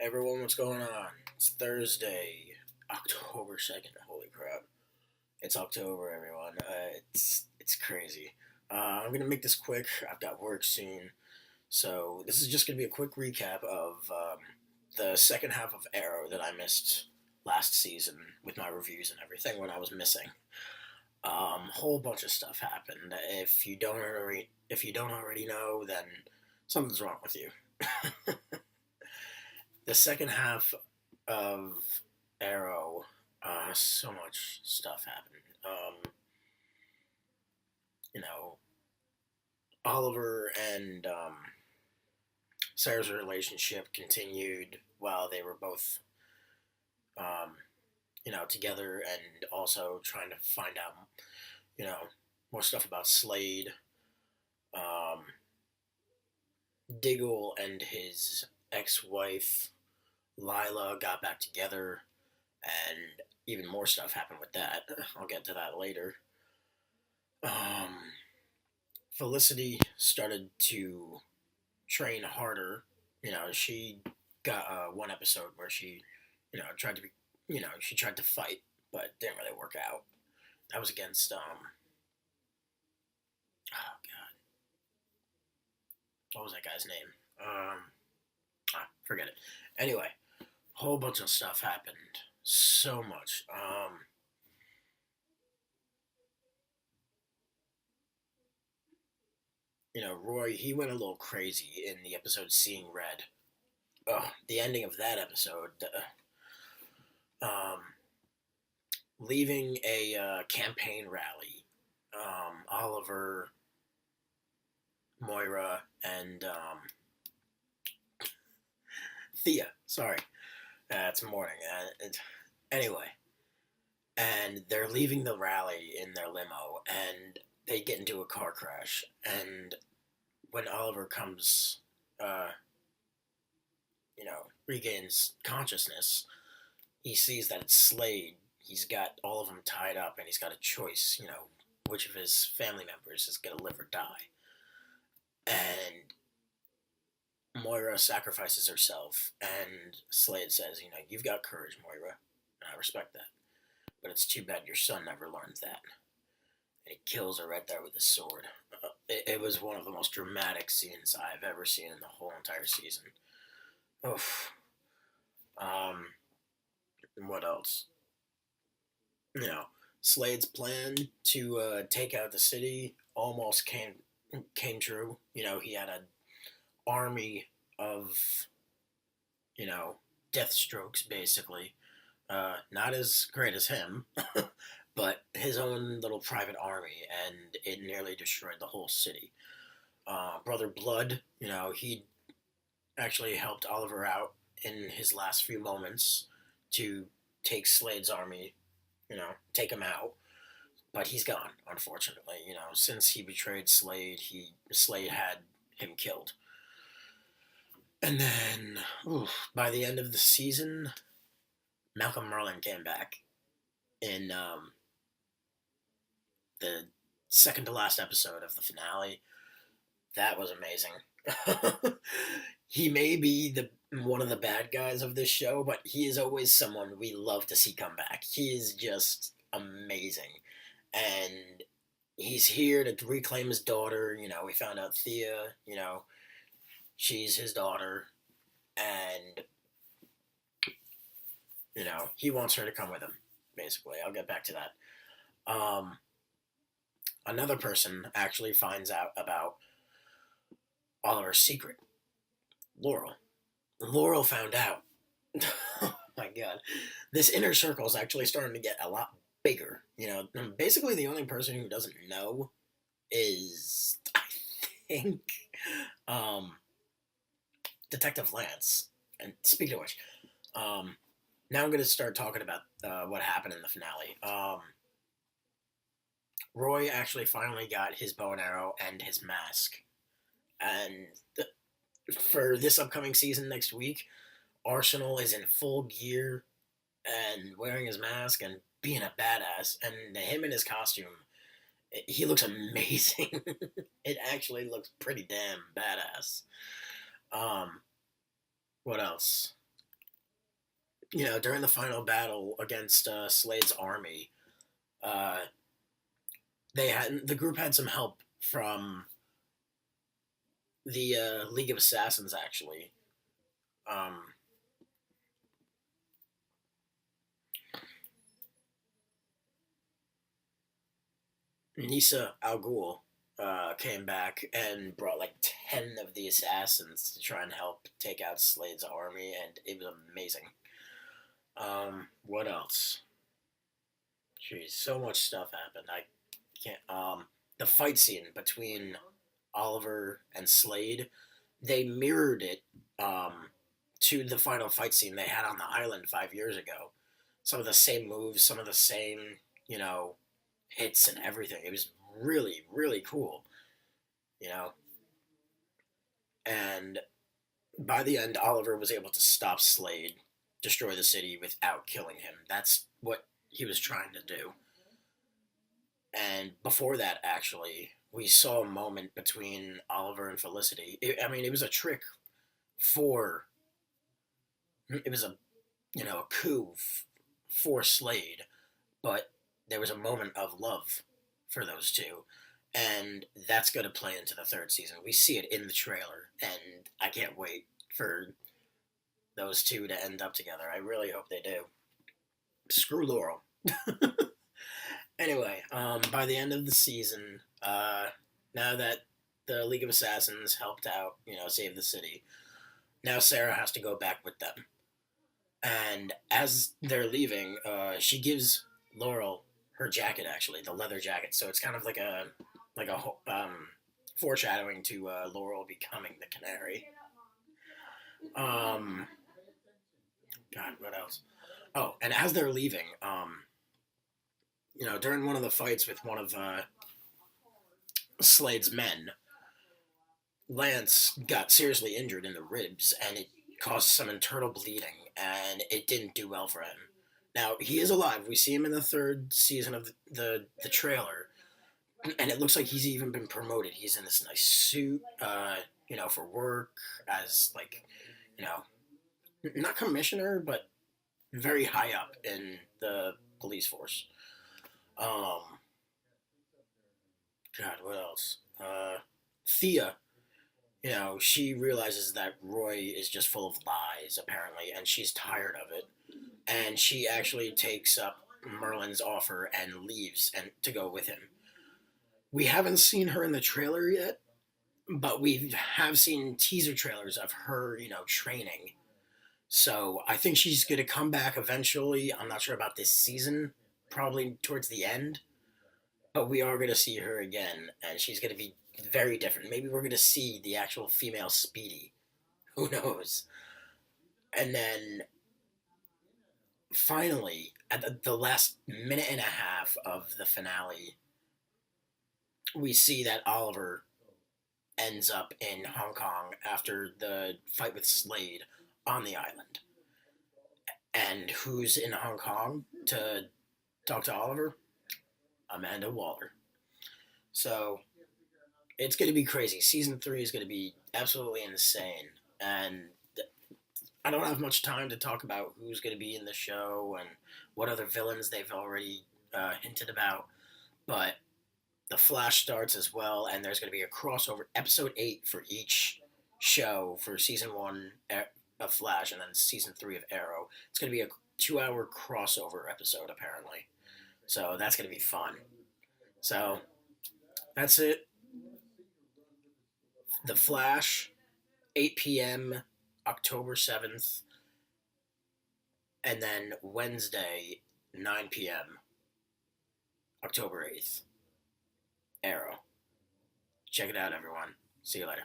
Everyone, what's going on? It's Thursday, October 2nd. Holy crap. It's October, everyone. It's crazy. I'm going to make this quick. I've got work soon. So, this is just going to be a quick recap of the second half of Arrow that I missed last season with my reviews and everything when I was missing. Whole bunch of stuff happened. If you don't already know, then something's wrong with you. The second half of Arrow, so much stuff happened. You know, Oliver and Sarah's relationship continued while they were both, um, together and also trying to find out, you know, more stuff about Slade. Um, Diggle and his ex-wife Lila got back together, and even more stuff happened with that. I'll get to that later. Um, Felicity started to train harder. She got one episode where she, tried to be, she tried to fight, but didn't really work out. That was against oh god, what was that guy's name? Forget it. Anyway, whole bunch of stuff happened. So much. Roy, he went a little crazy in the episode Seeing Red. The ending of that episode, um, leaving a campaign rally. Oliver, Moira, and Thea. Sorry, it's morning. Anyway, and they're leaving the rally in their limo, and they get into a car crash. And when Oliver comes, uh, regains consciousness, he sees that it's Slade. He's got all of them tied up, and he's got a choice, which of his family members is going to live or die. And Moira sacrifices herself, and Slade says, you've got courage, Moira, and I respect that. But it's too bad your son never learned that. And he kills her right there with his sword. It was one of the most dramatic scenes I've ever seen in the whole entire season. Oof. What else? Slade's plan to take out the city almost came true. He had an army of you know death strokes basically. Not as great as him, but his own little private army, and it nearly destroyed the whole city. Brother Blood, he actually helped Oliver out in his last few moments to take Slade's army, take him out. But he's gone, unfortunately. Since he betrayed Slade, Slade had him killed. And then, by the end of the season, Malcolm Merlin came back in the second to last episode of the finale. That was amazing. He may be one of the bad guys of this show, but he is always someone we love to see come back. He is just amazing, and he's here to reclaim his daughter. We found out Thea, she's his daughter, and he wants her to come with him. Basically, I'll get back to that. Another person actually finds out about Oliver's secret. Laurel. Laurel found out. Oh my god. This inner circle is actually starting to get a lot bigger. Basically the only person who doesn't know is, I think, um, Detective Lance. And speaking of which, now I'm going to start talking about what happened in the finale. Roy actually finally got his bow and arrow and his mask. And for this upcoming season next week, Arsenal is in full gear and wearing his mask and being a badass. And him in his costume, he looks amazing. It actually looks pretty damn badass. What else? during the final battle against Slade's army, uh, the group had some help from the League of Assassins, actually. Um, Nisa Al Ghul came back and brought like 10 of the assassins to try and help take out Slade's army, and it was amazing. What else? Jeez, so much stuff happened. I can't. The fight scene between Oliver and Slade, they mirrored it to the final fight scene they had on the island 5 years ago. Some of the same moves, some of the same, you know, hits and everything. It was really, really cool, you know. And by the end, Oliver was able to stop Slade, destroy the city without killing him. That's what he was trying to do. And before that, actually, we saw a moment between Oliver and Felicity. I mean, it was a trick for. It was a a coup for Slade, but there was a moment of love for those two, and that's going to play into the third season. We see it in the trailer, and I can't wait for those two to end up together. I really hope they do. Screw Laurel. Anyway, by the end of the season, now that the League of Assassins helped out, save the city, now Sarah has to go back with them. And as they're leaving, she gives Laurel her jacket, actually, the leather jacket. So it's kind of like a foreshadowing to Laurel becoming the Canary. Um, God, what else? Oh, and as they're leaving, during one of the fights with one of Slade's men, Lance got seriously injured in the ribs, and it caused some internal bleeding, and it didn't do well for him. Now he is alive. We see him in the third season of the trailer, and it looks like he's even been promoted. He's in this nice suit, for work as like, you know, not commissioner, but very high up in the police force. Um, God, what else? Thea, she realizes that Roy is just full of lies, apparently, and she's tired of it. And she actually takes up Merlin's offer and leaves and to go with him. We haven't seen her in the trailer yet, but we have seen teaser trailers of her, training. So I think she's going to come back eventually. I'm not sure about this season, probably towards the end, but we are going to see her again, and she's going to be very different. Maybe we're going to see the actual female Speedy. Who knows? And then finally, at the last minute and a half of the finale, we see that Oliver ends up in Hong Kong after the fight with Slade on the island. And who's in Hong Kong to talk to Oliver? Amanda Waller. So it's going to be crazy. Season 3 is going to be absolutely insane. And I don't have much time to talk about who's going to be in the show and what other villains they've already hinted about. But the Flash starts as well, and there's going to be a crossover episode 8 for each show for season 1 of Flash and then season 3 of Arrow. It's going to be a 2-hour crossover episode, apparently. So that's going to be fun. So that's it. The Flash, 8 p.m., October 7th, and then Wednesday, 9 p.m., October 8th. Arrow. Check it out, everyone. See you later.